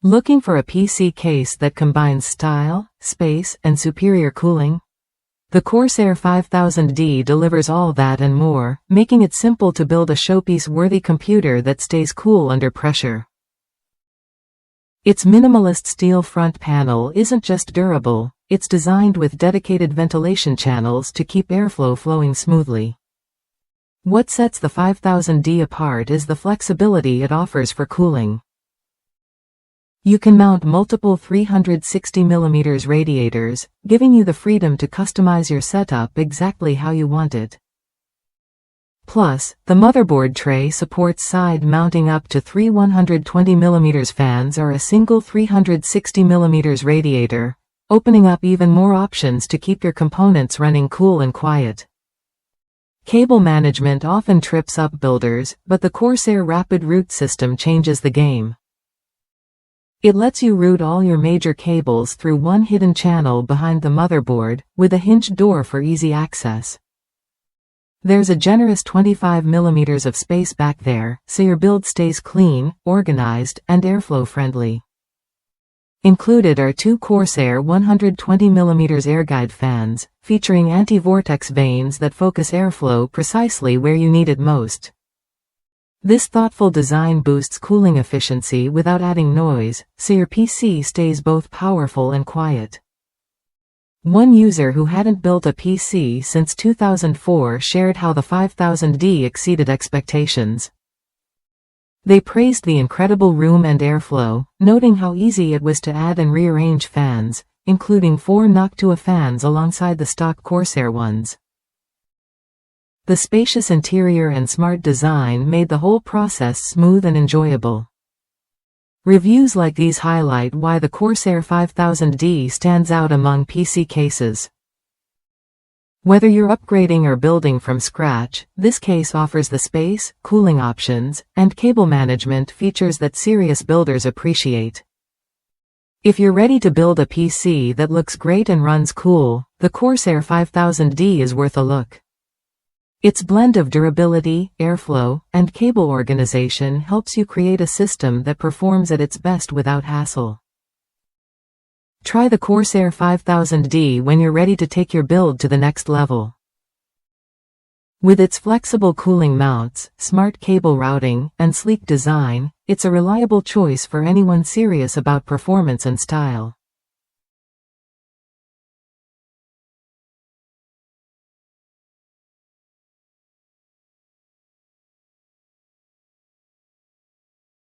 Looking for a PC case that combines style, space, and superior cooling? The CORSAIR 5000D delivers all that and more, making it simple to build a showpiece-worthy computer that stays cool under pressure. Its minimalist steel front panel isn't just durable, it's designed with dedicated ventilation channels to keep airflow flowing smoothly. What sets the 5000D apart is the flexibility it offers for cooling. You can mount multiple 360mm radiators, giving you the freedom to customize your setup exactly how you want it. Plus, the motherboard tray supports side mounting up to 3 120mm fans or a single 360mm radiator, opening up even more options to keep your components running cool and quiet. Cable management often trips up builders, but the CORSAIR RapidRoute system changes the game. It lets you route all your major cables through one hidden channel behind the motherboard, with a hinged door for easy access. There's a generous 25mm of space back there, so your build stays clean, organized, and airflow friendly. Included are two CORSAIR 120mm airguide fans, featuring anti-vortex vanes that focus airflow precisely where you need it most. This thoughtful design boosts cooling efficiency without adding noise, so your PC stays both powerful and quiet. One user who hadn't built a PC since 2004 shared how the 5000D exceeded expectations. They praised the incredible room and airflow, noting how easy it was to add and rearrange fans, including 4 Noctua fans alongside the stock CORSAIR ones. The spacious interior and smart design made the whole process smooth and enjoyable. Reviews like these highlight why the CORSAIR 5000D stands out among PC cases. Whether you're upgrading or building from scratch, this case offers the space, cooling options, and cable management features that serious builders appreciate. If you're ready to build a PC that looks great and runs cool, the CORSAIR 5000D is worth a look. Its blend of durability, airflow, and cable organization helps you create a system that performs at its best without hassle. Try the CORSAIR 5000D when you're ready to take your build to the next level. With its flexible cooling mounts, smart cable routing, and sleek design, it's a reliable choice for anyone serious about performance and style.